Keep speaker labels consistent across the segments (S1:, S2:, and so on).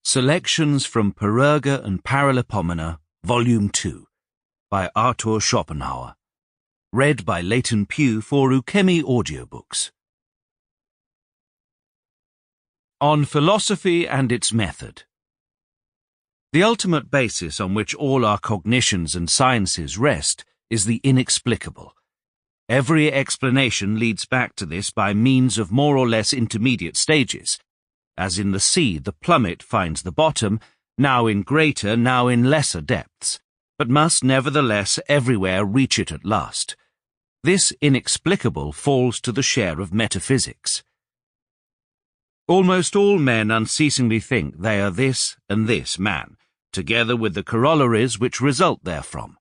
S1: Selections from Parerga and Paralipomena, Volume 2, by Arthur Schopenhauer. Read by Leighton Pugh for Ukemi Audiobooks. On Philosophy and its Method. The ultimate basis on which all our cognitions and sciences rest is the inexplicable. Every explanation leads back to this by means of more or less intermediate stages. As in the sea, the plummet finds the bottom, now in greater, now in lesser depths, but must nevertheless everywhere reach it at last. This inexplicable falls to the share of metaphysics. Almost all men unceasingly think they are this and this man, together with the corollaries which result therefrom.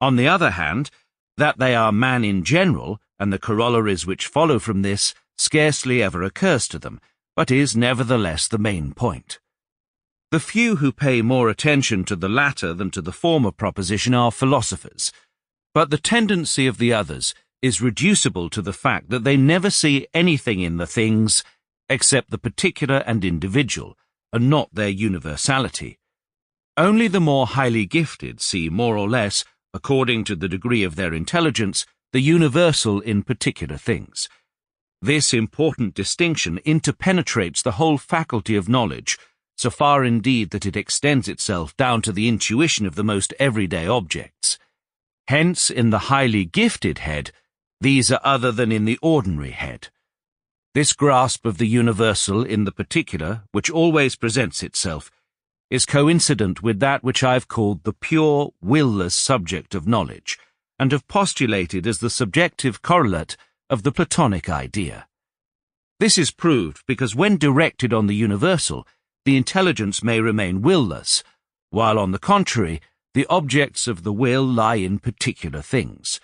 S1: On the other hand, that they are man in general, and the corollaries which follow from this, scarcely ever occurs to them, but is nevertheless the main point. The few who pay more attention to the latter than to the former proposition are philosophers, but the tendency of the others is reducible to the fact that they never see anything in the things except the particular and individual, and not their universality. Only the more highly gifted see more or less, according to the degree of their intelligence, the universal in particular things. This important distinction interpenetrates the whole faculty of knowledge, so far indeed that it extends itself down to the intuition of the most everyday objects. Hence, in the highly gifted head, these are other than in the ordinary head. This grasp of the universal in the particular, which always presents itself, is coincident with that which I have called the pure, will-less subject of knowledge, and have postulated as the subjective correlate of the Platonic idea. This is proved because when directed on the universal, the intelligence may remain will-less, while on the contrary, the objects of the will lie in particular things,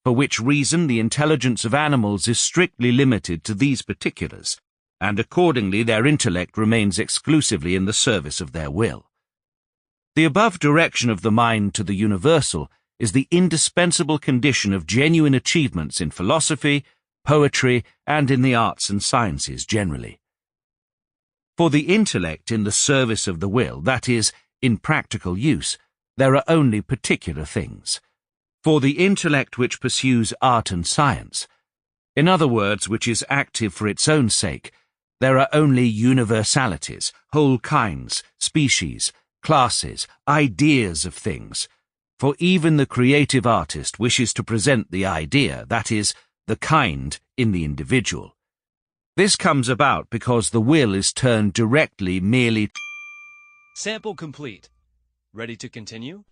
S1: for which reason the intelligence of animals is strictly limited to these particulars, and accordingly their intellect remains exclusively in the service of their will. The above direction of the mind to the universal is the indispensable condition of genuine achievements in philosophy, poetry, and in the arts and sciences generally. For the intellect in the service of the will, that is, in practical use, there are only particular things. For the intellect which pursues art and science, in other words, which is active for its own sake, there are only universalities, whole kinds, species, classes, ideas of things. For even the creative artist wishes to present the idea, that is, the kind, in the individual. This comes about because the will is turned directly merely.
S2: Sample complete. Ready to continue?